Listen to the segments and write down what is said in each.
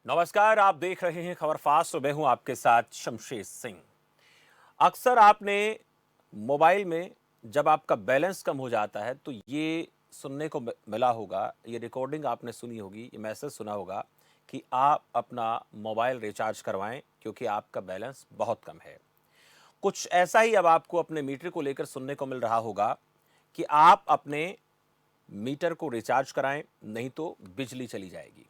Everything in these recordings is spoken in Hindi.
नमस्कार, आप देख रहे हैं खबर फास्ट और मैं हूं आपके साथ शमशेर सिंह। अक्सर आपने मोबाइल में जब आपका बैलेंस कम हो जाता है तो ये सुनने को मिला होगा, ये रिकॉर्डिंग आपने सुनी होगी, ये मैसेज सुना होगा कि आप अपना मोबाइल रिचार्ज करवाएं क्योंकि आपका बैलेंस बहुत कम है। कुछ ऐसा ही अब आपको अपने मीटर को लेकर सुनने को मिल रहा होगा कि आप अपने मीटर को रिचार्ज कराएं, नहीं तो बिजली चली जाएगी।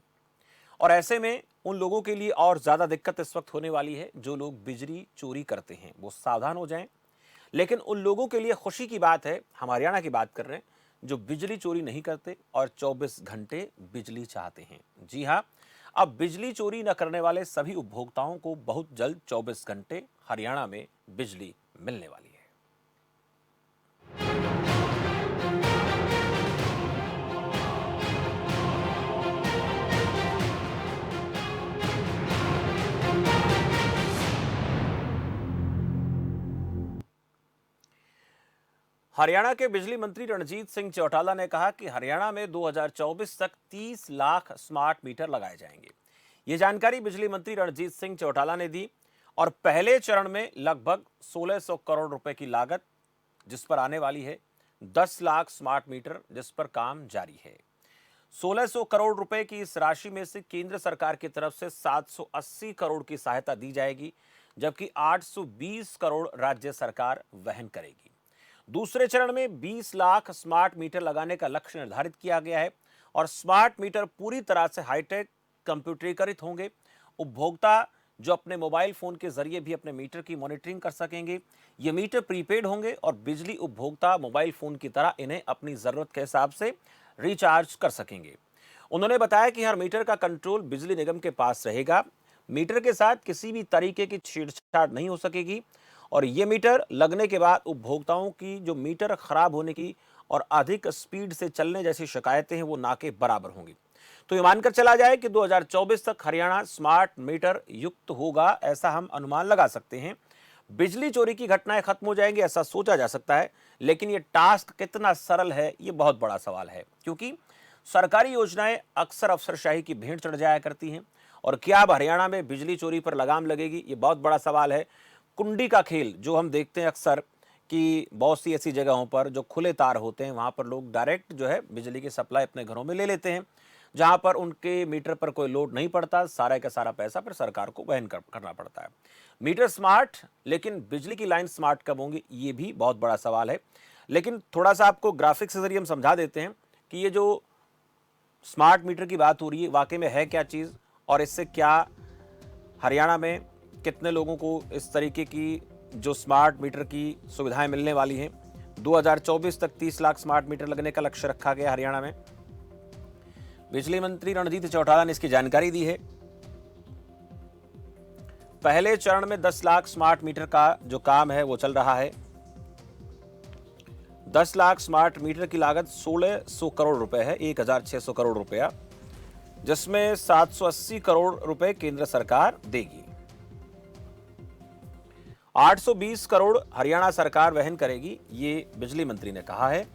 और ऐसे में उन लोगों के लिए और ज़्यादा दिक्कत इस वक्त होने वाली है जो लोग बिजली चोरी करते हैं, वो सावधान हो जाएं। लेकिन उन लोगों के लिए खुशी की बात है, हम हरियाणा की बात कर रहे हैं, जो बिजली चोरी नहीं करते और 24 घंटे बिजली चाहते हैं। जी हाँ, अब बिजली चोरी न करने वाले सभी उपभोक्ताओं को बहुत जल्द 24 घंटे हरियाणा में बिजली मिलने वाली है। हरियाणा के बिजली मंत्री रणजीत सिंह चौटाला ने कहा कि हरियाणा में 2024 तक 30 लाख स्मार्ट मीटर लगाए जाएंगे। ये जानकारी बिजली मंत्री रणजीत सिंह चौटाला ने दी और पहले चरण में लगभग 1600 करोड़ रुपए की लागत जिस पर आने वाली है, 10 लाख स्मार्ट मीटर जिस पर काम जारी है। 1600 करोड़ रुपए की इस राशि में से केंद्र सरकार की तरफ से 780 करोड़ की सहायता दी जाएगी, जबकि 820 करोड़ राज्य सरकार वहन करेगी। दूसरे चरण में 20 लाख स्मार्ट मीटर लगाने का लक्ष्य निर्धारित किया गया है और स्मार्ट मीटर पूरी तरह से हाईटेक कंप्यूटरीकृत होंगे। उपभोक्ता जो अपने मोबाइल फोन के जरिए भी अपने मीटर की मॉनिटरिंग कर सकेंगे। ये मीटर प्रीपेड होंगे और बिजली उपभोक्ता मोबाइल फोन की तरह इन्हें अपनी जरूरत के हिसाब से रिचार्ज कर सकेंगे। उन्होंने बताया कि हर मीटर का कंट्रोल बिजली निगम के पास रहेगा। मीटर के साथ किसी भी तरीके की छेड़छाड़ नहीं हो सकेगी और ये मीटर लगने के बाद उपभोक्ताओं की जो मीटर खराब होने की और अधिक स्पीड से चलने जैसी शिकायतें हैं वो ना के बराबर होंगी। तो ये मानकर चला जाए कि 2024 तक हरियाणा स्मार्ट मीटर युक्त होगा, ऐसा हम अनुमान लगा सकते हैं। बिजली चोरी की घटनाएं खत्म हो जाएंगी ऐसा सोचा जा सकता है, लेकिन ये टास्क कितना सरल है ये बहुत बड़ा सवाल है, क्योंकि सरकारी योजनाएं अक्सर अफसरशाही की भेंट चढ़ जाया करती हैं। और क्या अब हरियाणा में बिजली चोरी पर लगाम लगेगी, ये बहुत बड़ा सवाल है। कुंडी का खेल जो हम देखते हैं अक्सर कि बहुत सी ऐसी जगहों पर जो खुले तार होते हैं वहां पर लोग डायरेक्ट जो है बिजली की सप्लाई अपने घरों में ले लेते हैं, जहां पर उनके मीटर पर कोई लोड नहीं पड़ता, सारा का सारा पैसा फिर सरकार को वहन करना पड़ता है। मीटर स्मार्ट, लेकिन बिजली की लाइन स्मार्ट कब होंगी ये भी बहुत बड़ा सवाल है। लेकिन थोड़ा सा आपको ग्राफिक्स के जरिए हम समझा देते हैं कि ये जो स्मार्ट मीटर की बात हो रही है वाकई में है क्या चीज़ और इससे क्या हरियाणा में कितने लोगों को इस तरीके की जो स्मार्ट मीटर की सुविधाएं मिलने वाली हैं। 2024 तक 30 लाख स्मार्ट मीटर लगने का लक्ष्य रखा गया हरियाणा में। बिजली मंत्री रणजीत चौटाला ने इसकी जानकारी दी है। पहले चरण में 10 लाख स्मार्ट मीटर का जो काम है वो चल रहा है। 10 लाख स्मार्ट मीटर की लागत 1600 करोड़ रुपए है, 1600 करोड़ रुपया, जिसमें 780 करोड़ रुपए केंद्र सरकार देगी। 820 करोड़ हरियाणा सरकार वहन करेगी, ये बिजली मंत्री ने कहा है।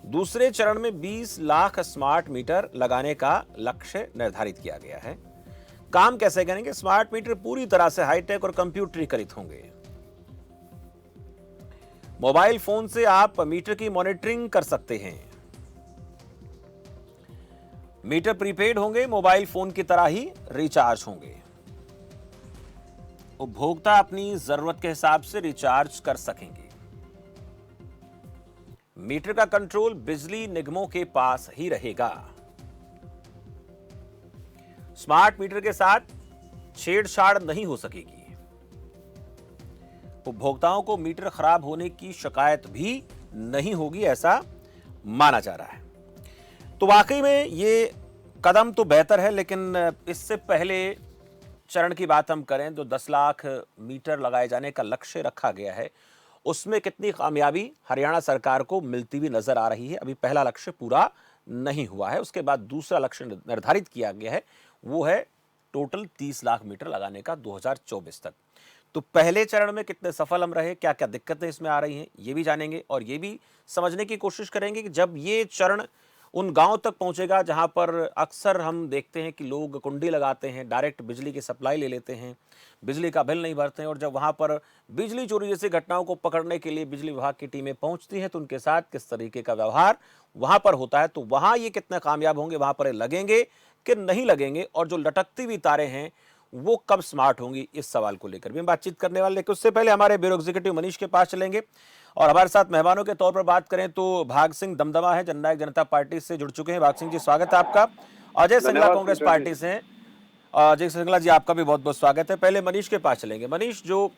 दूसरे चरण में 20 लाख स्मार्ट मीटर लगाने का लक्ष्य निर्धारित किया गया है। काम कैसे करेंगे? स्मार्ट मीटर पूरी तरह से हाईटेक और कंप्यूटरीकृत होंगे। मोबाइल फोन से आप मीटर की मॉनिटरिंग कर सकते हैं। मीटर प्रीपेड होंगे, मोबाइल फोन की तरह ही रिचार्ज होंगे। उपभोक्ता अपनी जरूरत के हिसाब से रिचार्ज कर सकेंगे। मीटर का कंट्रोल बिजली निगमों के पास ही रहेगा। स्मार्ट मीटर के साथ छेड़छाड़ नहीं हो सकेगी। उपभोक्ताओं को मीटर खराब होने की शिकायत भी नहीं होगी, ऐसा माना जा रहा है। तो वाकई में ये कदम तो बेहतर है, लेकिन इससे पहले चरण की बात हम करें तो 10 लाख मीटर लगाए जाने का लक्ष्य रखा गया है, उसमें कितनी कामयाबी हरियाणा सरकार को मिलती हुई नजर आ रही है। अभी पहला लक्ष्य पूरा नहीं हुआ है, उसके बाद दूसरा लक्ष्य निर्धारित किया गया है, वो है टोटल 30 लाख मीटर लगाने का 2024 तक। तो पहले चरण में कितने सफल हम रहे, क्या क्या दिक्कतें इसमें आ रही हैं, ये भी जानेंगे और ये भी समझने की कोशिश करेंगे कि जब ये चरण उन गांव तक पहुंचेगा जहां पर अक्सर हम देखते हैं कि लोग कुंडी लगाते हैं, डायरेक्ट बिजली की सप्लाई ले लेते हैं, बिजली का बिल नहीं भरते हैं, और जब वहां पर बिजली चोरी जैसी घटनाओं को पकड़ने के लिए बिजली विभाग की टीमें पहुंचती हैं तो उनके साथ किस तरीके का व्यवहार वहां पर होता है, तो वहां ये कितना कामयाब होंगे, वहां पर ये लगेंगे कि नहीं लगेंगे, और जो लटकती हुई तारें हैं वो कब स्मार्ट होंगी, इस सवाल को लेकर भी हम बातचीत करने वाले। लेकिन उससे पहले हमारे ब्यूरो एग्जीक्यूटिव मनीष के पास चलेंगे और हमारे साथ मेहमानों के तौर पर बात करें तो भाग सिंह दमदमा है, जननायक जनता पार्टी से जुड़ चुके हैं। भाग सिंह जी, स्वागत है आपका। अजय सिंगला धन्यवाद कांग्रेस सुनीता जी। पार्टी से हैं। अजय सिंगला जी, आपका भी बहुत बहुत स्वागत है। पहले मनीष के पास चलेंगे। मनीष, जो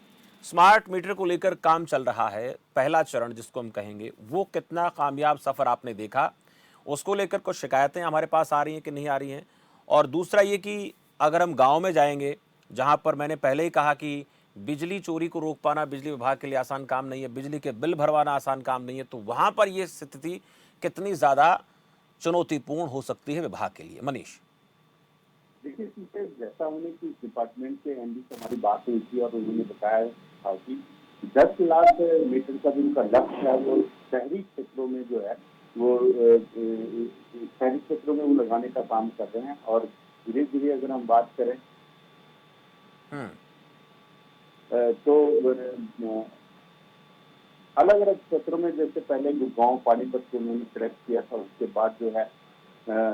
स्मार्ट मीटर को लेकर काम चल रहा है, पहला चरण जिसको हम कहेंगे, वो कितना कामयाब सफर आपने देखा? उसको लेकर कुछ शिकायतें हमारे पास आ रही हैं कि नहीं आ रही हैं? और दूसरा ये कि अगर हम गांव में जाएंगे, जहां पर मैंने पहले ही कहा कि बिजली चोरी को रोक पाना बिजली विभाग के लिए आसान काम नहीं है, बिजली के बिल भरवाना आसान काम नहीं है, तो वहां पर यह स्थिति कितनी ज्यादा चुनौतीपूर्ण हो सकती है विभाग के लिए? मनीष। देखिए, इसमें जैसा होने की डिपार्टमेंट के एमडी से हमारी बात हुई थी और उन्होंने बताया था कि 10 लाख मीटर का जो उनका लक्ष्य है वो शहरी क्षेत्रों में जो है वो शहरी क्षेत्रों में वो लगाने का काम कर रहे हैं। और धीरे धीरे अगर हम बात करें तो अलग अलग क्षेत्रों में, जैसे पहले जो गांव पानीपत को उन्होंने सिलेक्ट किया था, उसके बाद जो है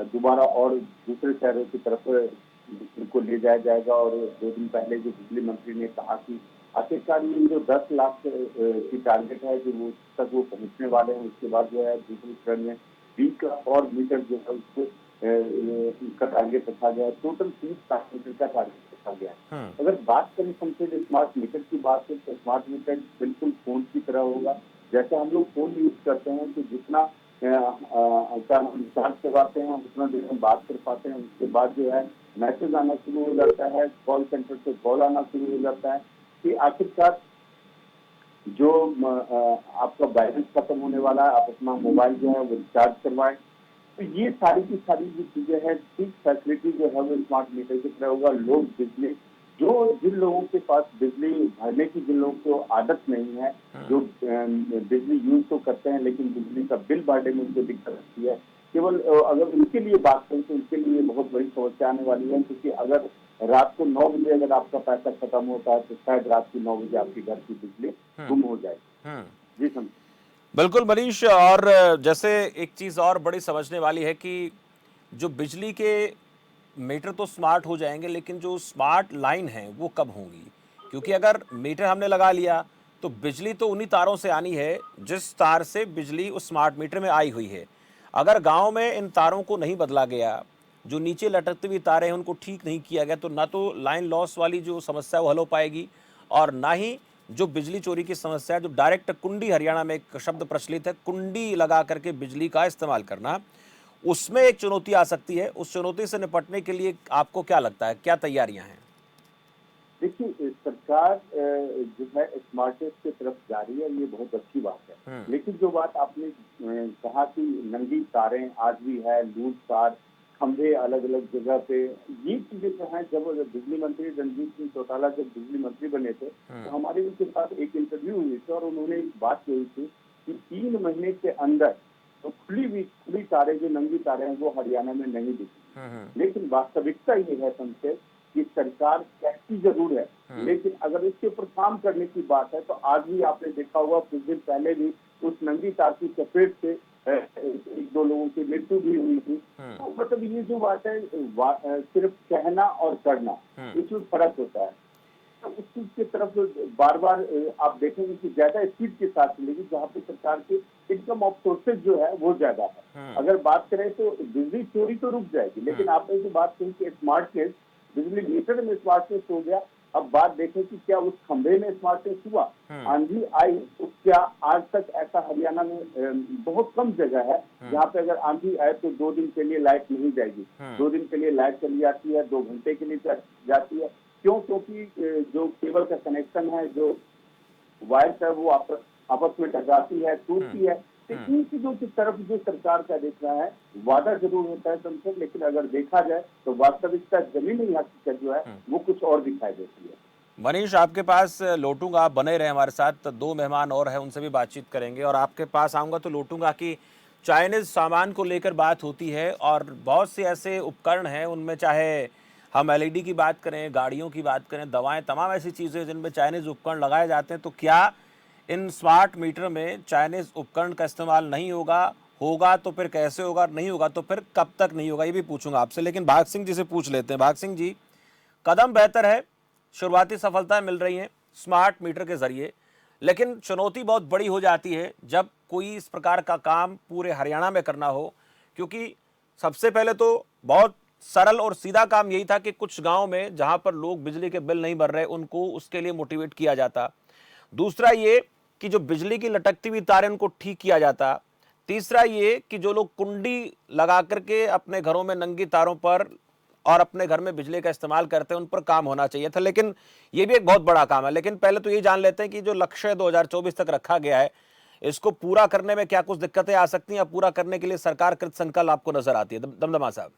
दोबारा और दूसरे शहरों की तरफ इनको ले जाया जाएगा। और 2 दिन पहले जो बिजली मंत्री ने कहा कि आखिरकार ये जो 10 लाख की टारगेट है जो वो तक वो पहुंचने वाले हैं। उसके बाद जो है दूसरे चरण में 20 लाख और मीटर जो है उसको का टारगेट रखा गया है। टोटल 30 लाख मीटर का टारगेट रखा गया है। अगर बात करें सबसे स्मार्ट मीटर की बात है तो स्मार्ट मीटर बिल्कुल फोन की तरह होगा। जैसे हम लोग फोन यूज करते हैं तो जितना रिचार्ज करवाते हैं उतना देर हम बात कर पाते हैं। उसके बाद जो है मैसेज आना शुरू हो जाता है, कॉल सेंटर से कॉल आना शुरू हो जाता है कि आखिरकार जो आपका बैलेंस खत्म होने वाला है, आप अपना मोबाइल जो है वो रिचार्ज करवाएं। तो ये सारी की सारी जो चीजें हैं, ठीक फैसिलिटी जो है वो स्मार्ट मीटर की तरह होगा। लोग बिजली जिन लोगों के पास बिजली भरने की जिन लोगों को आदत नहीं है, जो बिजली यूज तो करते हैं लेकिन बिजली का बिल भरने में उनको दिक्कत आती है, केवल अगर उनके लिए बात करें तो उनके लिए बहुत बड़ी समस्या आने वाली है। क्योंकि अगर रात को 9 बजे अगर आपका पैसा खत्म होता है तो शायद रात की 9 बजे आपके घर की बिजली गुम हो जाए। जी समझ। बिल्कुल मनीष, और जैसे एक चीज और बड़ी समझने वाली है कि जो बिजली के मीटर तो स्मार्ट हो जाएंगे, लेकिन जो स्मार्ट लाइन है वो कब होंगी? क्योंकि अगर मीटर हमने लगा लिया तो बिजली तो उन्हीं तारों से आनी है जिस तार से बिजली उस स्मार्ट मीटर में आई हुई है। अगर गांव में इन तारों को नहीं बदला गया, जो नीचे लटकती हुई तारें हैं उनको ठीक नहीं किया गया, तो ना तो लाइन लॉस वाली जो समस्या वो हल हो पाएगी, और ना ही जो बिजली चोरी की समस्या है, जो डायरेक्ट कुंडी, हरियाणा में एक शब्द प्रचलित है, कुंडी लगा करके बिजली का इस्तेमाल करना, उसमें एक चुनौती आ सकती है। उस चुनौती से निपटने के लिए आपको क्या लगता है, क्या तैयारियां हैं? देखिए, सरकार जो है स्मार्टनेस की तरफ जा रही है, ये बहुत अच्छी बात है। लेकिन जो बात आपने कहा कि नंगी तारें आज भी है, लूज तार, खंभे अलग अलग जगह पे, ये चीजें जो है, जब बिजली मंत्री रणजीत सिंह चौटाला जब बिजली मंत्री बने थे तो हमारे उनके साथ एक इंटरव्यू हुई थी और उन्होंने एक बात कही थी कि 3 महीने के अंदर तो खुली तारें, जो नंगी तारें हैं, वो हरियाणा में नहीं दिखी। लेकिन वास्तविकता ये है संशय कि सरकार कहती जरूर है, लेकिन अगर इसके ऊपर काम करने की बात है तो आज भी आपने देखा होगा, कुछ दिन पहले भी उस नंगी तार की चपेट से 1-2 लोगों की मृत्यु भी हुई थी। तो मतलब ये जो बात है, सिर्फ कहना और करना, इसमें फर्क होता है। तो उस चीज की तरफ बार बार आप देखेंगे कि ज्यादा स्पीड के साथ चलेगी जहाँ पे सरकार के इनकम ऑफ सोर्सेज जो है वो ज्यादा है। अगर बात करें तो बिजली चोरी तो रुक जाएगी, लेकिन आपने जो बात कही कि स्मार्टनेस, बिजली मीटर में स्मार्टनेस हो गया, अब बात देखें कि क्या उस खंभे में स्मार्टनेस हुआ, आंधी आई तो क्या आज तक ऐसा हरियाणा में बहुत कम जगह है जहाँ पे अगर आंधी आए तो 2 दिन के लिए लाइट नहीं जाएगी। 2 दिन के लिए लाइट चली जाती है, 2 घंटे के लिए जाती है। क्यों? क्योंकि जो केबल का कनेक्शन है, जो वायर्स है, वो आपस में टकराती है, टूटती है। तो इन चीजों की तरफ जो सरकार का देख रहा है, वादा जरूर होता है तुमसे, लेकिन अगर देखा जाए तो वास्तविकता जमीनी हकीकत जो है वो कुछ और दिखाई देती है। मनीष, आपके पास लौटूंगा, आप बने रहे हमारे साथ, 2 मेहमान और हैं, उनसे भी बातचीत करेंगे, और आपके पास आऊंगा तो लौटूंगा कि चाइनीज सामान को लेकर बात होती है और बहुत से ऐसे उपकरण हैं, उनमें चाहे हम एलईडी की बात करें, गाड़ियों की बात करें, दवाएं, तमाम ऐसी चीज़ें जिनमें चाइनीज उपकरण लगाए जाते हैं। तो क्या इन स्मार्ट मीटर में चाइनीज उपकरण का इस्तेमाल नहीं होगा? होगा तो फिर कैसे होगा? नहीं होगा तो फिर कब तक नहीं होगा? ये भी पूछूंगा आपसे, लेकिन भाग सिंह जी से पूछ लेते हैं। भाग सिंह जी, कदम बेहतर है, शुरुआती सफलताएं मिल रही हैं स्मार्ट मीटर के जरिए, लेकिन चुनौती बहुत बड़ी हो जाती है जब कोई इस प्रकार का काम पूरे हरियाणा में करना हो, क्योंकि सबसे पहले तो बहुत सरल और सीधा काम यही था कि कुछ गांव में जहां पर लोग बिजली के बिल नहीं भर रहे, उनको उसके लिए मोटिवेट किया जाता। दूसरा ये कि जो बिजली की लटकती हुई तारें, उनको ठीक किया जाता। तीसरा ये कि जो लोग कुंडी लगा करके अपने घरों में नंगी तारों पर और अपने घर में बिजली का इस्तेमाल करते हैं, उन पर काम होना चाहिए था। लेकिन ये भी एक बहुत बड़ा काम है। लेकिन पहले तो ये जान लेते हैं कि जो लक्ष्य 2024 तक रखा गया है, इसको पूरा करने में क्या कुछ दिक्कतें आ सकती हैं, या पूरा करने के लिए सरकार कृत संकल्प आपको नजर आती है? दमदमा साहब।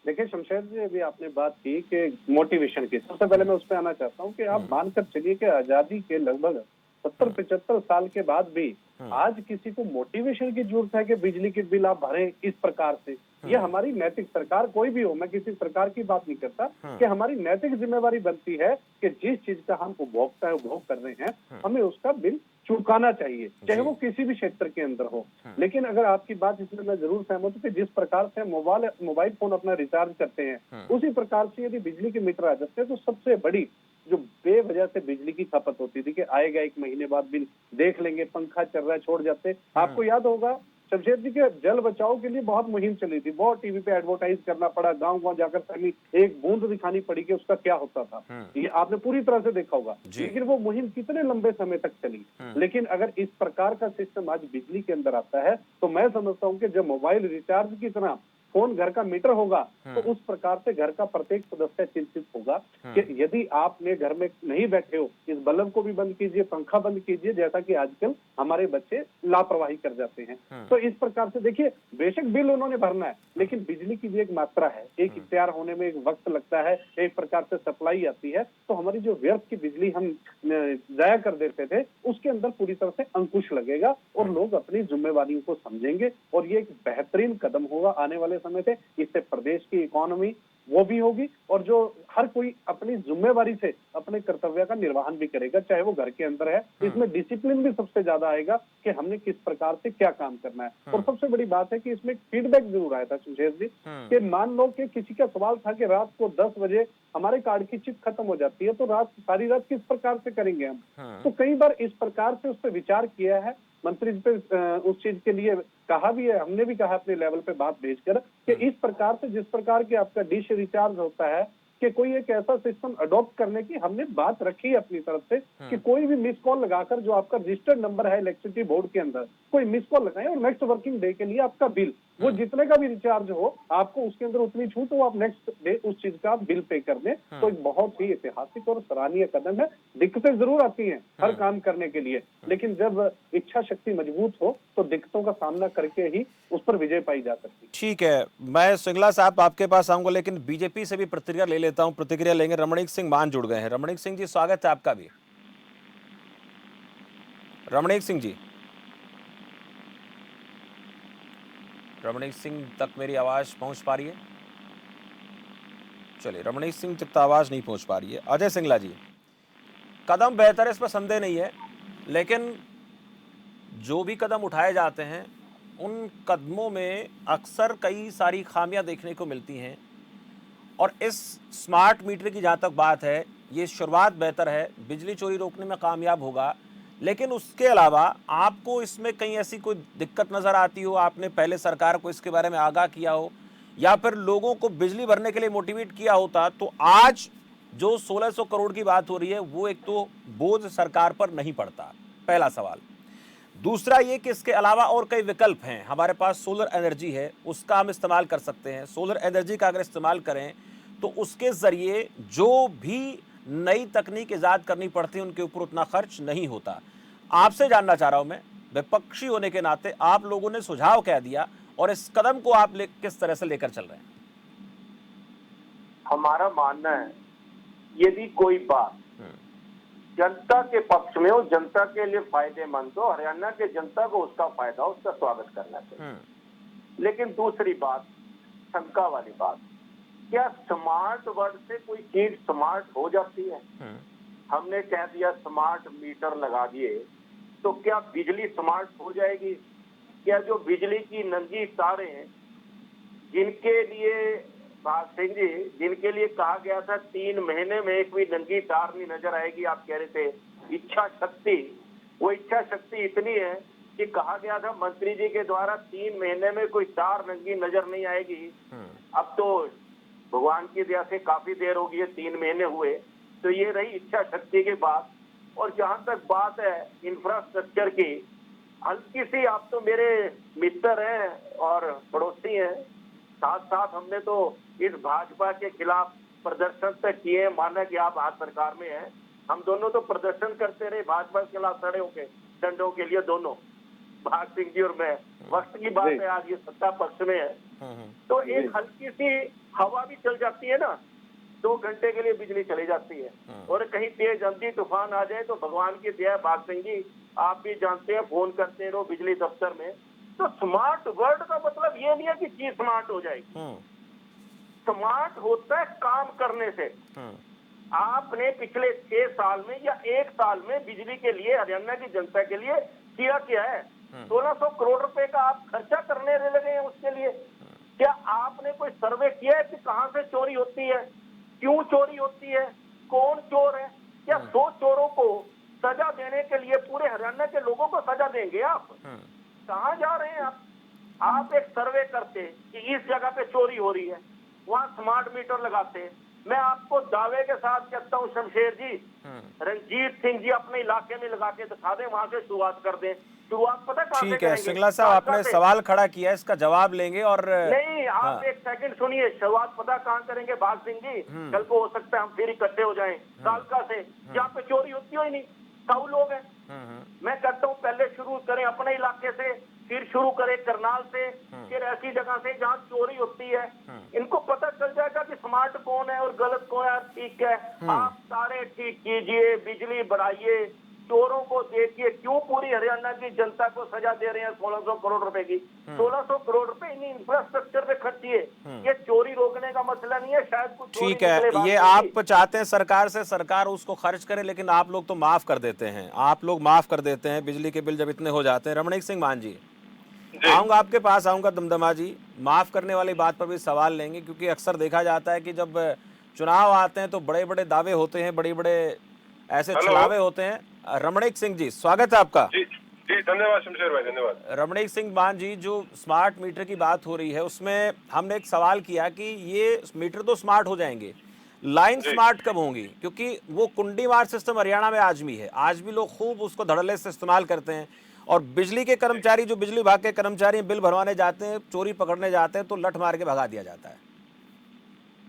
देखिए शमशेर जी, अभी आपने बात की कि मोटिवेशन की, सबसे पहले मैं उस पर आना चाहता हूँ कि आप मानकर चलिए कि आजादी के लगभग 70-75 साल के बाद भी आज किसी को मोटिवेशन की जरूरत है कि बिजली के बिल आप भरें इस प्रकार से। ये हमारी नैतिक, सरकार कोई भी हो, मैं किसी सरकार की बात नहीं करता, कि हमारी नैतिक जिम्मेवारी बनती है कि जिस चीज का हम उपभोग कर रहे हैं, हमें उसका बिल चुकाना चाहिए, चाहे वो किसी भी क्षेत्र के अंदर हो। लेकिन अगर आपकी बात इसमें मैं जरूर सहमत हूँ कि जिस प्रकार से मोबाइल फोन अपना रिचार्ज करते हैं, उसी प्रकार से यदि बिजली के मीटर आ जाते हैं तो सबसे बड़ी जो बेवजह से बिजली की खपत होती थी कि आएगा 1 महीने बाद बिल, देख लेंगे पंखा चल रहा है, छोड़ जाते। आपको याद होगा शमशेर जी के जल बचाओ के लिए बहुत मुहिम चली थी, बहुत टीवी पे एडवर्टाइज करना पड़ा, गांव-गांव जाकर ताकि एक बूंद दिखानी पड़ी कि उसका क्या होता था। ये आपने पूरी तरह से देखा होगा। लेकिन वो मुहिम कितने लंबे समय तक चली। लेकिन अगर इस प्रकार का सिस्टम आज बिजली के अंदर आता है, तो मैं समझता हूँ कि जब मोबाइल रिचार्ज की तरह फोन घर का मीटर होगा, तो उस प्रकार से घर का प्रत्येक सदस्य चिंतित होगा कि यदि आपने घर में नहीं बैठे हो, इस बल्ब को भी बंद कीजिए, पंखा बंद कीजिए, जैसा कि आजकल हमारे बच्चे लापरवाही कर जाते हैं। तो इस प्रकार से देखिए, बेशक बिल उन्होंने भरना है, लेकिन बिजली की भी एक मात्रा है, एक तैयार होने में एक वक्त लगता है, एक प्रकार से सप्लाई आती है, तो हमारी जो व्यर्थ की बिजली हम जाया कर देते थे, उसके अंदर पूरी तरह से अंकुश लगेगा और लोग अपनी जिम्मेवारियों को समझेंगे, और ये एक बेहतरीन कदम होगा आने वाले समय से। इससे प्रदेश की इकोनॉमी वो भी होगी, और जो हर कोई अपनी जिम्मेवारी से अपने कर्तव्य का निर्वहन भी करेगा, चाहे वो घर के अंदर है। इसमें डिसिप्लिन भी सबसे ज्यादा आएगा कि हमने किस प्रकार से क्या काम करना है। और सबसे बड़ी बात है कि इसमें फीडबैक जरूर आया था सुशेष जी, कि मान लो कि किसी का सवाल था कि रात को 10 बजे हमारे कार्ड की चिप खत्म हो जाती है, तो सारी रात किस प्रकार से करेंगे हम। तो कई बार इस प्रकार से उस पर विचार किया है, मंत्री जी पे उस चीज के लिए कहा भी है, हमने भी कहा अपने लेवल पे बात भेजकर कि इस प्रकार से जिस प्रकार के आपका डिश रिचार्ज होता है, कि कोई एक ऐसा सिस्टम अडॉप्ट करने की हमने बात रखी है अपनी तरफ से, कि कोई भी मिस कॉल लगाकर जो आपका रजिस्टर्ड नंबर है इलेक्ट्रिसिटी बोर्ड के अंदर, कोई मिस कॉल लगाए और नेक्स्ट वर्किंग डे के लिए आपका बिल, वो जितने का भी रिचार्ज हो, आपको उसके अंदर उतनी छूट हो, आप नेक्स्ट डे उस चीज का आप बिल पे कर दें। तो एक बहुत ही ऐतिहासिक और सराहनीय कदम है। दिक्कतें जरूर आती हैं हर काम करने के लिए, लेकिन जब इच्छा शक्ति मजबूत हो तो दिक्कतों का सामना करके ही उस पर विजय पाई जा सकती है। ठीक है, मैं सिंगला साहब आपके पास आऊंगा, लेकिन बीजेपी से भी प्रतिक्रिया ले लेता हूं। प्रतिक्रिया लेंगे, रमणीक सिंह मान जुड़ गए हैं। रमणीक सिंह जी, स्वागत है आपका भी। रमणीक सिंह जी, रमणीक सिंह तक मेरी आवाज पहुंच पा रही है? चलिए, रमणीक सिंह तक तो आवाज नहीं पहुंच पा रही है। अजय सिंगला जी, कदम बेहतर है, इसमें संदेह नहीं है, लेकिन जो भी कदम उठाए जाते हैं, उन कदमों में अक्सर कई सारी खामियां देखने को मिलती हैं। और इस स्मार्ट मीटर की जहाँ तक बात है, ये शुरुआत बेहतर है, बिजली चोरी रोकने में कामयाब होगा, लेकिन उसके अलावा आपको इसमें कहीं ऐसी कोई दिक्कत नज़र आती हो, आपने पहले सरकार को इसके बारे में आगाह किया हो, या फिर लोगों को बिजली भरने के लिए मोटिवेट किया होता, तो आज जो 1600 करोड़ की बात हो रही है, वो एक तो बोझ सरकार पर नहीं पड़ता। पहला सवाल। दूसरा ये कि इसके अलावा और कई विकल्प हैं, हमारे पास सोलर एनर्जी है, उसका हम इस्तेमाल कर सकते हैं। सोलर एनर्जी का अगर इस्तेमाल करें तो उसके ज़रिए जो भी नई तकनीक ईजाद करनी पड़ती है, उनके ऊपर उतना खर्च नहीं होता। आपसे जानना चाह रहा हूं मैं, विपक्षी होने के नाते आप लोगों ने सुझाव क्या दिया और इस कदम को आप किस तरह से लेकर चल रहे हैं? हमारा मानना है, यदि कोई बात जनता के पक्ष में हो, जनता के लिए फायदेमंद हो, हरियाणा के जनता को उसका फायदा हो, उसका स्वागत करना चाहिए। लेकिन दूसरी बात, शंका वाली बात, क्या स्मार्ट वर्ड से कोई चीज स्मार्ट हो जाती है? हमने कह दिया स्मार्ट मीटर लगा दिए, तो क्या बिजली स्मार्ट हो जाएगी? क्या जो बिजली की नंगी तारें हैं, जिनके लिए भाग सिंह जी, जिनके लिए कहा गया था 3 महीने में एक भी नंगी तार नहीं नजर आएगी, आप कह रहे थे इच्छा शक्ति, वो इच्छा शक्ति इतनी है कि कहा गया था मंत्री जी के द्वारा 3 महीने में कोई तार नंगी नजर नहीं आएगी। अब तो भगवान की दया से काफी देर हो गई है, 3 महीने हुए, तो ये रही इच्छा शक्ति की बात। और जहां तक बात है इंफ्रास्ट्रक्चर की, हल्की सी, आप तो मेरे मित्र हैं और पड़ोसी हैं, साथ साथ हमने तो इस भाजपा के खिलाफ प्रदर्शन तक किए, माना कि आप आज सरकार में हैं, हम दोनों तो प्रदर्शन करते रहे भाजपा के खिलाफ खड़े होके डंडों के लिए, दोनों भाग सिंह जी और मैं। वक्त की बात है, आज ये सत्ता पक्ष में है, तो एक हल्की सी हवा भी चल जाती है ना, 2 घंटे के लिए बिजली चली जाती है, और कहीं तेज आंधी तूफान आ जाए तो भगवान की दया, भाग सिंह जी आप भी जानते हैं, फोन करते रहो बिजली दफ्तर में। तो स्मार्ट वर्ड का मतलब ये नहीं है कि चीज स्मार्ट हो जाएगी। स्मार्ट होता है काम करने से। आपने पिछले 6 साल में या 1 साल में बिजली के लिए, हरियाणा की जनता के लिए किया क्या है? 1600 करोड़ रुपए का आप खर्चा करने लगे हैं उसके लिए। क्या आपने कोई सर्वे किया है कि कहां से चोरी होती है, क्यों चोरी होती है, कौन चोर है? क्या 100 चोरों को सजा देने के लिए पूरे हरियाणा के लोगों को सजा देंगे आप? कहाँ जा रहे हैं आप? आप एक सर्वे करते कि इस जगह पे चोरी हो रही है, वहाँ स्मार्ट मीटर लगाते। मैं आपको दावे के साथ कहता हूँ शमशेर जी, रणजीत सिंह जी अपने इलाके में लगा के दिखा दें, वहां से शुरुआत कर दें। शुरुआत पता कहां से ठीक है करेंगे? सिंगला साहब, आपने सवाल खड़ा किया, इसका जवाब लेंगे। और नहीं, आप एक सेकंड सुनिए, शुरुआत पता कहां करेंगे भाग सिंह जी? कल को हो सकता है हम फिर इकट्ठे हो जाएं कालका से, जहाँ पे चोरी होती हो ही नहीं, 100 लोग हैं। मैं कहता हूँ पहले शुरू करें अपने इलाके से, फिर शुरू करें करनाल से, फिर ऐसी जगह से जहाँ चोरी होती है। इनको पता चल जाएगा कि स्मार्ट कौन है और गलत कौन है। ठीक है, आप तारे ठीक कीजिए, बिजली बढ़ाइए, चोरों को देखिए, क्यों पूरी हरियाणा की जनता को सजा दे रहे हैं 1600 करोड़ रुपए की? 1600 करोड़ रुपए इन इंफ्रास्ट्रक्चर पे खर्चिए। ये चोरी रोकने का मसला नहीं है, शायद कुछ ठीक है, ये आप चाहते हैं सरकार से, सरकार उसको खर्च करे, लेकिन आप लोग तो माफ कर देते हैं, आप लोग माफ कर देते हैं बिजली के बिल जब इतने हो जाते हैं। रमणीक सिंह मान जी, आऊंगा आपके पास, आऊंगा दमदमा जी, माफ करने वाली बात पर भी सवाल लेंगे, क्योंकि अक्सर देखा जाता है कि जब चुनाव आते हैं तो बड़े बड़े दावे होते हैं, बड़े बड़े ऐसे छलावे होते हैं। रमणीक सिंह जी, स्वागत है आपका। जी धन्यवाद शमशेर भाई, धन्यवाद। रमणीक सिंह मान जी, जो स्मार्ट मीटर की बात हो रही है उसमें हमने एक सवाल किया कि ये मीटर तो स्मार्ट हो जाएंगे, लाइन स्मार्ट कब होंगी? क्योंकि वो कुंडीवार सिस्टम हरियाणा में आज भी है, आज भी लोग खूब उसको धड़ल्ले से इस्तेमाल करते हैं, और बिजली के कर्मचारी, जो बिजली विभाग के कर्मचारी बिल भरवाने जाते हैं, चोरी पकड़ने जाते हैं, तो लठ मार के भगा दिया जाता है।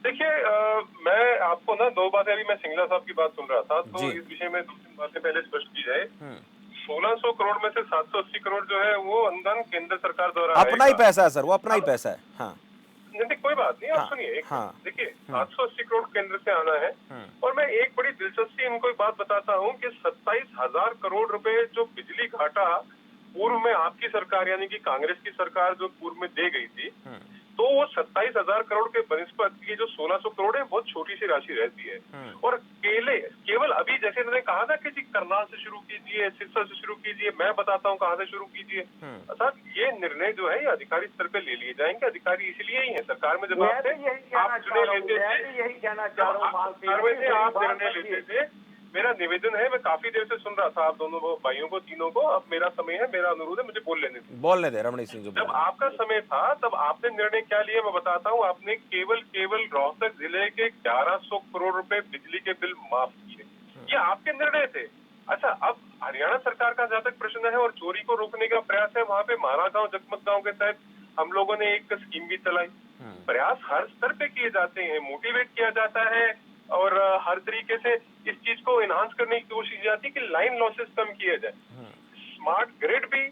देखिए, मैं आपको ना 2 बातें, अभी मैं सिंगला साहब की बात सुन रहा था, तो इस विषय में 2-3 बातें पहले स्पष्ट की जाए। 1600 करोड़ में से 780 करोड़ जो है वो अनुदान केंद्र सरकार द्वारा अपना ही पैसा है सर, वो अपना ही पैसा है। हाँ, नहीं कोई बात नहीं, आप सुनिए। देखिए, 780 करोड़ केंद्र से आना है, और मैं एक बड़ी दिलचस्पी इनको एक बात बताता हूँ कि 27,000 करोड़ रुपए जो बिजली घाटा पूर्व में आपकी सरकार यानी कि कांग्रेस की सरकार जो पूर्व में दे गई थी, तो वो 27,000 करोड़ के बनिस्पत ये जो 1600 करोड़ है बहुत छोटी सी राशि रहती है। और केवल अभी जैसे इन्होंने कहा था कि जी करनाल से शुरू कीजिए, सिरसा से शुरू कीजिए, मैं बताता हूँ कहाँ से शुरू कीजिए। अर्थात ये निर्णय जो है ये अधिकारी स्तर पे ले लिए जाएंगे। अधिकारी इसलिए ही है सरकार में, जब आप निर्णय लेते थे, आप निर्णय लेते थे। मेरा निवेदन है, मैं काफी देर से सुन रहा था आप दोनों भाइयों को, तीनों को। अब मेरा समय है, मेरा अनुरोध है, मुझे बोलने दे। रमणीक सिंह, जब आपका समय था तब आपने निर्णय क्या लिया मैं बताता हूँ। आपने केवल रोहतक जिले के 1100 करोड़ रुपए बिजली के बिल माफ किए, ये आपके निर्णय थे। अच्छा, अब हरियाणा सरकार का जहाँ तक प्रश्न है और चोरी को रोकने का प्रयास है, वहाँ पे मारा गांव जगमग गांव के तहत हम लोगों ने एक स्कीम भी चलाई। प्रयास हर स्तर पे किए जाते हैं, मोटिवेट किया जाता है, और हर तरीके से इस चीज को एनहांस करने की कोशिश की जाती है कि लाइन लॉसेस कम किया जाए। स्मार्ट ग्रिड भी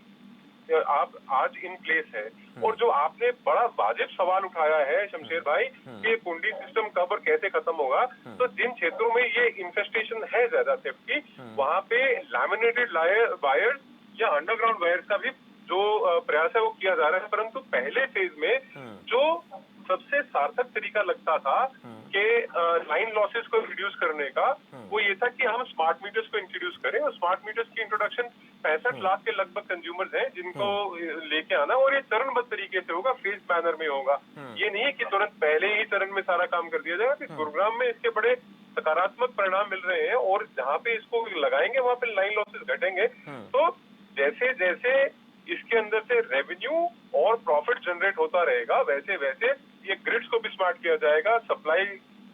आप आज इन प्लेस है। और जो आपने बड़ा वाजिब सवाल उठाया है शमशेर भाई कि कुंडी सिस्टम कब और कैसे खत्म होगा, तो जिन क्षेत्रों में ये इन्फेस्टेशन है ज्यादा थेफ्ट की, वहाँ पे लैमिनेटेड वायर्स या अंडरग्राउंड वायर्स का भी जो प्रयास है वो किया जा रहा है। परंतु पहले फेज में जो सबसे सार्थक तरीका लगता था कि लाइन लॉसेस को रिड्यूस करने का, वो ये था कि हम स्मार्ट मीटर्स को इंट्रोड्यूस करें। और स्मार्ट मीटर्स की इंट्रोडक्शन 65 लाख के लगभग कंज्यूमर्स हैं जिनको लेके आना, और ये चरणबद्ध तरीके से होगा, फेज मैनर में होगा। ये नहीं है कि तुरंत पहले ही चरण में सारा काम कर दिया जाएगा। गुरुग्राम में इसके बड़े सकारात्मक परिणाम मिल रहे हैं, और जहाँ पे इसको लगाएंगे वहाँ पे लाइन लॉसेस घटेंगे। तो जैसे जैसे इसके अंदर से रेवेन्यू और प्रॉफिट जनरेट होता रहेगा, वैसे वैसे ये ग्रिड्स को भी स्मार्ट किया जाएगा, सप्लाई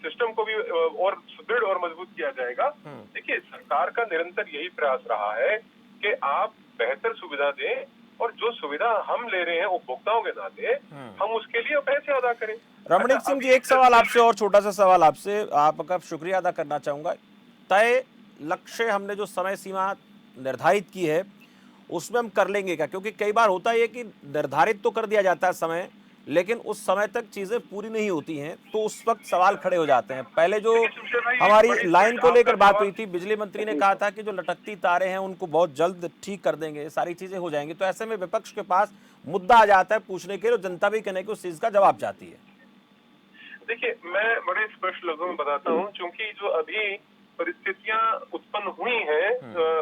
सिस्टम को भी और सुदृढ़ और मजबूत किया जाएगा। देखिए, सरकार का निरंतर यही प्रयास रहा है कि आप बेहतर सुविधा दें, और जो सुविधा हम ले रहे हैं उपभोक्ताओं के नाते, हम उसके लिए पैसे अदा करें। रमणीक सिंह जी, एक सवाल आपसे और छोटा सा सवाल आपसे, आपका शुक्रिया अदा करना चाहूंगा। तय लक्ष्य हमने जो समय सीमा निर्धारित की है उसमें हम कर लेंगे क्या? क्योंकि कई बार होता है कि निर्धारित तो कर दिया जाता है समय, लेकिन उस समय तक चीजें पूरी नहीं होती हैं, तो उस वक्त सवाल खड़े हो जाते हैं। पहले जो हमारी लाइन को लेकर बात हुई थी, बिजली मंत्री ने कहा था कि जो लटकती तारें हैं उनको बहुत जल्द ठीक कर देंगे, सारी चीजें हो जाएंगी। तो ऐसे में विपक्ष के पास मुद्दा आ जाता है पूछने के लिए, जनता भी कहने की उस चीज का जवाब चाहती है। देखिए, मैं बड़े स्पष्ट लफ्जों में बताता हूँ, क्योंकि जो अभी परिस्थितियां उत्पन्न हुई हैं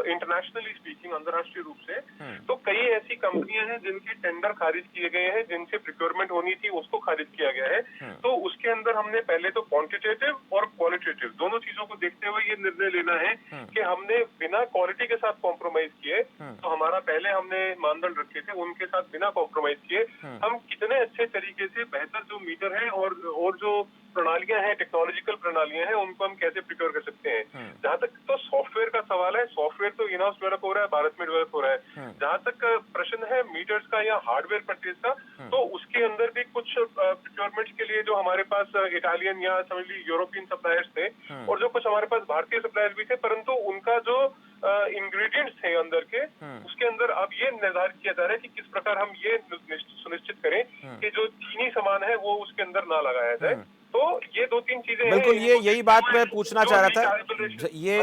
इंटरनेशनली स्पीकिंग, अंतर्राष्ट्रीय रूप से, तो कई ऐसी कंपनियां हैं जिनके टेंडर खारिज किए गए हैं, जिनसे प्रिक्योरमेंट होनी थी उसको खारिज किया गया है। तो उसके अंदर हमने पहले तो क्वांटिटेटिव और क्वालिटेटिव दोनों चीजों को देखते हुए ये निर्णय लेना है कि हमने बिना क्वालिटी के साथ कॉम्प्रोमाइज किए, तो हमारा पहले हमने मानदंड रखे थे उनके साथ बिना कॉम्प्रोमाइज किए हम कितने अच्छे तरीके से बेहतर जो मीटर है और जो प्रणालियां हैं, टेक्नोलॉजिकल प्रणालियां हैं, उनको हम कैसे प्रिक्योर कर सकते हैं। जहां तक तो सॉफ्टवेयर का सवाल है, सॉफ्टवेयर तो इन हाउस डेवलप हो रहा है, भारत में डेवलप हो रहा है। जहां तक प्रश्न है मीटर्स का या हार्डवेयर परचेज का, तो उसके अंदर भी कुछ प्रिक्योरमेंट्स के लिए जो हमारे पास इटालियन या समझ लीजिए यूरोपियन सप्लायर्स थे, और जो कुछ हमारे पास भारतीय सप्लायर्स भी थे, परंतु उनका जो इंग्रेडिएंट्स थे अंदर के, उसके अंदर अब ये निर्धारित किया जा रहा है कि किस प्रकार हम ये सुनिश्चित करें कि जो चीनी सामान है वो उसके अंदर ना लगाया जाए। तो ये दो तीन चीजें बिल्कुल, ये यही बात मैं पूछना चाह रहा था। ये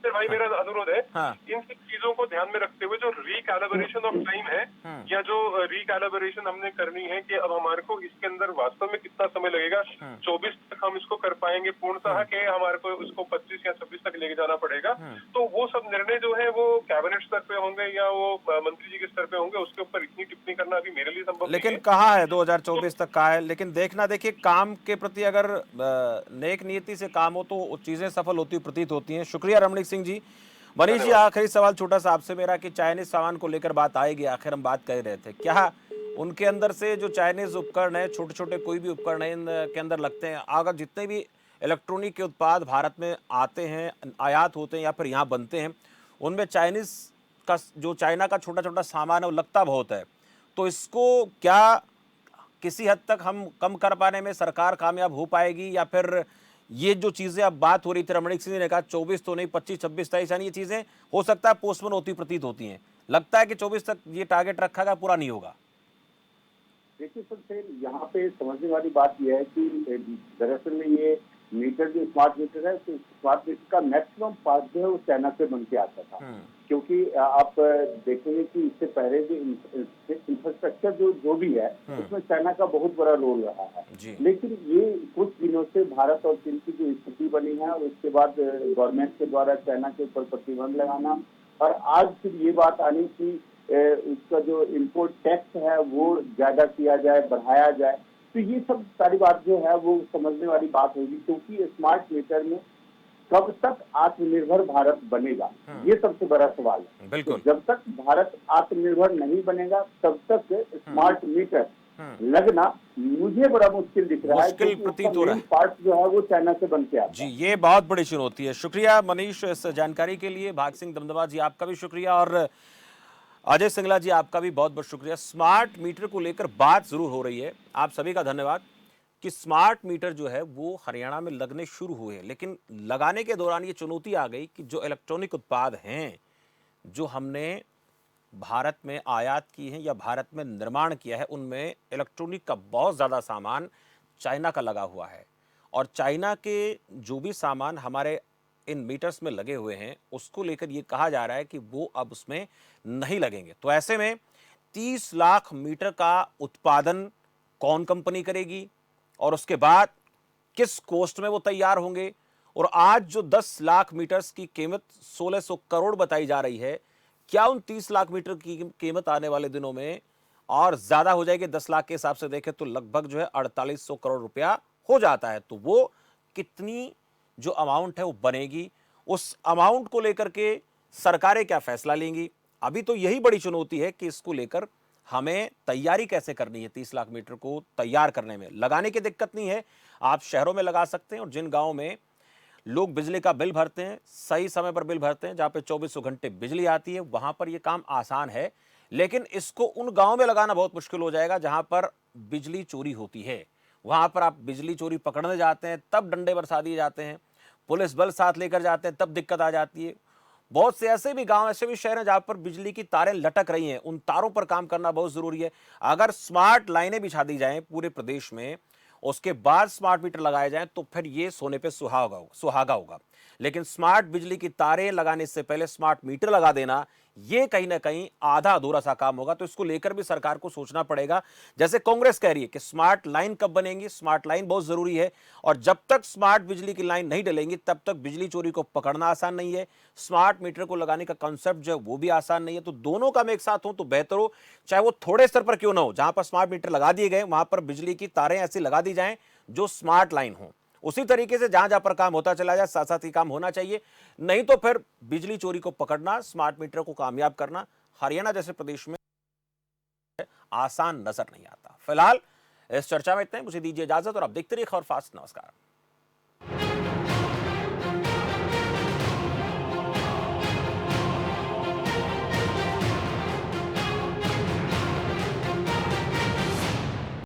भाई मेरा अनुरोध है, हाँ। इन सब चीजों को ध्यान में रखते हुए जो रिकैलिब्रेशन ऑफ टाइम है, या जो रिकैलिब्रेशन हमने करनी है कि अब हमारे को इसके अंदर वास्तव में कितना समय लगेगा, 24 तक हम इसको कर पाएंगे पूर्णतः के हमारे को इसको 25 या 26 तक लेके जाना पड़ेगा। तो वो सब निर्णय जो है वो कैबिनेट स्तर पे होंगे या वो मंत्री जी के स्तर पे होंगे, उसके ऊपर इतनी टिप्पणी करना अभी मेरे लिए संभव नहीं है। लेकिन कहा है 2024 तक का है, लेकिन देखना, देखिए काम के प्रति अगर नेक नीति से काम हो तो चीजें सफल होती प्रतीत होती हैं। शुक्रिया रमणीक सिंह जी। मनीष जी, आखिरी सवाल छोटा सा आपसे मेरा कि चाइनीज सामान को लेकर बात आएगी, आखिर हम बात कर रहे थे, क्या उनके अंदर से जो चाइनीज उपकरण है, छोटे छोटे कोई भी उपकरण है इनके अंदर लगते हैं, अगर जितने भी इलेक्ट्रॉनिक के उत्पाद भारत में आते हैं, आयात होते हैं या फिर यहाँ बनते हैं, उनमें चाइनीज का जो चाइना का छोटा छोटा सामान है वो लगता बहुत है, तो इसको क्या किसी हद तक हम कम कर पाने में सरकार कामयाब हो पाएगी, या फिर ये जो चीजें अब बात हो रही थी, रमणीक सिंह ने कहा 24 तो नहीं 25 26 23, यानी ये चीजें हो सकता है पोस्टपोन होती प्रतीत होती हैं, लगता है कि 24 तक ये टारगेट रखा गया पूरा नहीं होगा। देखिए सबसे यहाँ पे समझने वाली बात यह है कि दरअसल में ये मीटर जो स्मार्ट मीटर है, तो स्मार्ट मीटर का मैक्सिमम पार्ट जो है वो चाइना से बन के आता था। क्योंकि आप देखेंगे कि इससे पहले जो इंफ्रास्ट्रक्चर जो भी है उसमें चाइना का बहुत बड़ा रोल रहा है। लेकिन ये कुछ दिनों से भारत और चीन की जो स्थिति बनी है, और उसके बाद गवर्नमेंट के द्वारा चाइना के ऊपर प्रतिबंध लगाना, और आज फिर ये बात आनी कि उसका जो इम्पोर्ट टैक्स है वो ज्यादा किया जाए, बढ़ाया जाए, तो ये सब सारी बात जो है वो समझने वाली बात होगी। क्योंकि स्मार्ट मीटर में कब तक आत्मनिर्भर भारत बनेगा, ये सबसे बड़ा सवाल है। बिल्कुल। तो जब तक भारत आत्मनिर्भर नहीं बनेगा तब तक स्मार्ट मीटर लगना मुझे बड़ा मुश्किल दिख रहा है, मुश्किल प्रतीत हो रहा है। पार्ट जो है वो चाइना से बन के आता है। जी, ये बहुत बड़ी चुनौती है। शुक्रिया मनीष इस जानकारी के लिए। भाग सिंह दमदमा जी आपका भी शुक्रिया, और अजय सिंगला जी आपका भी बहुत बहुत शुक्रिया। स्मार्ट मीटर को लेकर बात जरूर हो रही है, आप सभी का धन्यवाद कि स्मार्ट मीटर जो है वो हरियाणा में लगने शुरू हुए, लेकिन लगाने के दौरान ये चुनौती आ गई कि जो इलेक्ट्रॉनिक उत्पाद हैं, जो हमने भारत में आयात की हैं या भारत में निर्माण किया है, उनमें इलेक्ट्रॉनिक का बहुत ज़्यादा सामान चाइना का लगा हुआ है। और चाइना के जो भी सामान हमारे इन मीटर्स में लगे हुए हैं, उसको लेकर ये कहा जा रहा है कि वो अब उसमें नहीं लगेंगे। तो ऐसे में 30 लाख मीटर का उत्पादन कौन कंपनी करेगी और उसके बाद किस कोस्ट में वो तैयार होंगे? और आज जो 10 लाख मीटर्स की कीमत 1600 करोड़ बताई जा रही है, क्या उन 30 लाख मीटर की कीमत आने वाले दिनों में और ज्यादा हो जाएगी? 10 लाख के हिसाब से देखें तो लगभग जो है 4800 करोड़ रुपया हो जाता है। तो वो कितनी जो अमाउंट है वो बनेगी, उस अमाउंट को लेकर के सरकारें क्या फैसला लेंगी? अभी तो यही बड़ी चुनौती है कि इसको लेकर हमें तैयारी कैसे करनी है। 30 लाख मीटर को तैयार करने में लगाने की दिक्कत नहीं है, आप शहरों में लगा सकते हैं। और जिन गांवों में लोग बिजली का बिल भरते हैं, सही समय पर बिल भरते हैं, जहां पे 24 घंटे बिजली आती है, वहां पर यह काम आसान है। लेकिन इसको उन गांवों में लगाना बहुत मुश्किल हो जाएगा जहां पर बिजली चोरी होती है। वहां पर आप बिजली चोरी पकड़ने जाते हैं तब डंडे बरसा दिए जाते हैं, पुलिस बल साथ लेकर जाते हैं तब दिक्कत आ जाती है। बहुत से ऐसे भी गांव, ऐसे भी शहर हैं जहां पर बिजली की तारें लटक रही हैं। उन तारों पर काम करना बहुत जरूरी है। अगर स्मार्ट लाइनें बिछा दी जाएं पूरे प्रदेश में, उसके बाद स्मार्ट मीटर लगाए जाएं, तो फिर ये सोने पे सुहागा होगा। लेकिन स्मार्ट बिजली की तारें लगाने से पहले स्मार्ट मीटर लगा देना, ये कहीं ना कहीं आधा अधूरा सा काम होगा। तो इसको लेकर भी सरकार को सोचना पड़ेगा। जैसे कांग्रेस कह रही है कि स्मार्ट लाइन कब बनेंगी, स्मार्ट लाइन बहुत जरूरी है, और जब तक स्मार्ट बिजली की लाइन नहीं डलेंगी तब तक बिजली चोरी को पकड़ना आसान नहीं है। स्मार्ट मीटर को लगाने का कॉन्सेप्ट जो है वो भी आसान नहीं है। तो दोनों काम एक साथ हो तो बेहतर हो, चाहे वो थोड़े स्तर पर क्यों ना हो। जहां पर स्मार्ट मीटर लगा दिए गए वहां पर बिजली की तारें ऐसी लगा दी जाएं जो स्मार्ट लाइन हो। उसी तरीके से जहां जहां पर काम होता चला जाए, साथ साथ ही काम होना चाहिए। नहीं तो फिर बिजली चोरी को पकड़ना, स्मार्ट मीटर को कामयाब करना हरियाणा जैसे प्रदेश में आसान नजर नहीं आता। फिलहाल इस चर्चा में इतना ही। मुझे दीजिए इजाजत और आप देखते रहिए खबर फास्ट। नमस्कार।